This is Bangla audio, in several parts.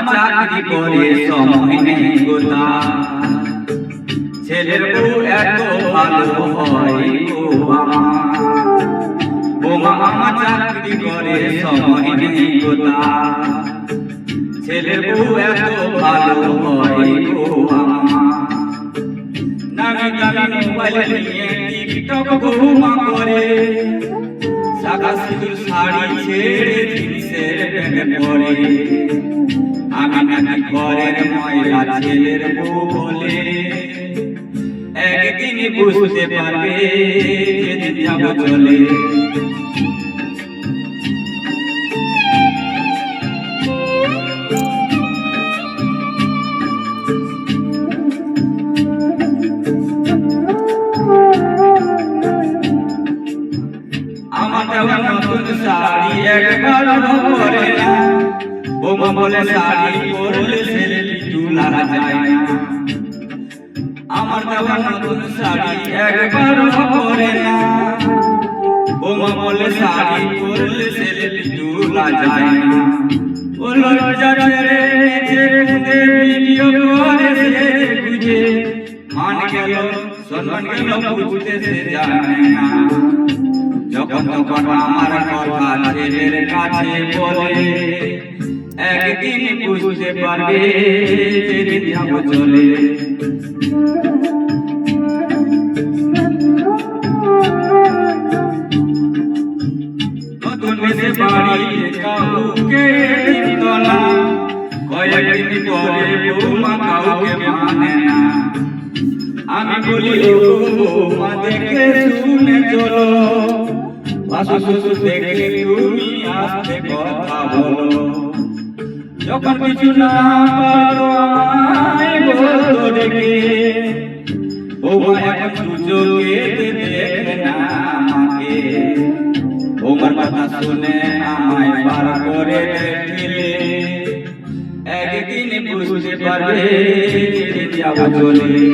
চাকরি করে সময় নেই গোতা ছেলের বউ এত ভালো হয় গো বোমা আমার চাকরি করে সময় নেই গোতা ছেলের বউ এত ভালো হয় গো নামি দামি মোবাইল নিয়ে টিকটক বৌমা করে সাদা সিঁদুর শাড়ি ছেড়ে জিন্সের প্যান্টে পরে আমি নাকি ঘরের ময়লা ছেলের বউ বলে একদিন বুঝতে পারবে যেদিন যাব চলে আমার দেওয়া নতুন শাড়ি একবার পরে না বোমা বলে শাড়ি পরলে ছেলে তুলা যায় না আমার দেওয়া নতুন শাড়ি একবার পরে না বোমা বলে শাড়ি পরলে ছেলে তুলা যায় না ও লজ্জা ছেড়ে যে ভিডিও করে সে বুঝে মান গেল সম্মান গেল বুঝতে সে জানে না যখন তখন আমার কথা ছেলের কাছে বলে একদিন বুঝতে পারবে যেদিন যাব চলে নতুন মেসে বাড়িতে কাউকে দিত না কয়েকদিন পরে বৌমা কাউকে মানে না আমি বলি ও বৌমা দেখে শুনে চলো বাসু শ্বশুর দেখে তুমি আস্তে কথা বলো যখন কিছু না পারো আমায় বলতো ডেকে বৌমা এখন সুযোগে দেখে না আমাকে বৌমার কথা শুনে আমায় বার করে দেখলে একদিন বুঝতে পারবে যাব চলে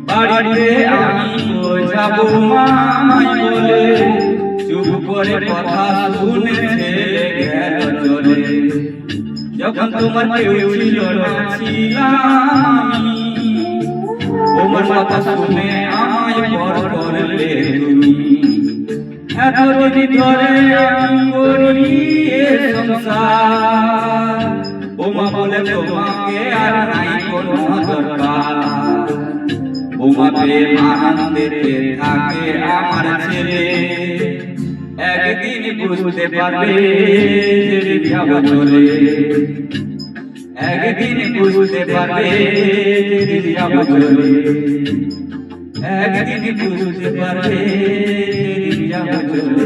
বাড়িতে আমি বোঝাবো মামাই বলে চুপ করে কথা শুনেছে গেল চলে যখন তোমার কেউ ছিল না ছিলাম তোমার কথা শুনে আমায় পর করলে তুমি এতদিন ধরে আমি করি সংসার বোমা বলে তোমাকে আর নাই কোনো দরকার বোমা প্রেম আনন্দেতে থাকে আমার ছেলে একদিন বুঝতে পারবে যেদিন যাব চলে একদিন বুঝতে পারবে যেদিন যাব চলে একদিন বুঝতে পারবে যেদিন যাব চলে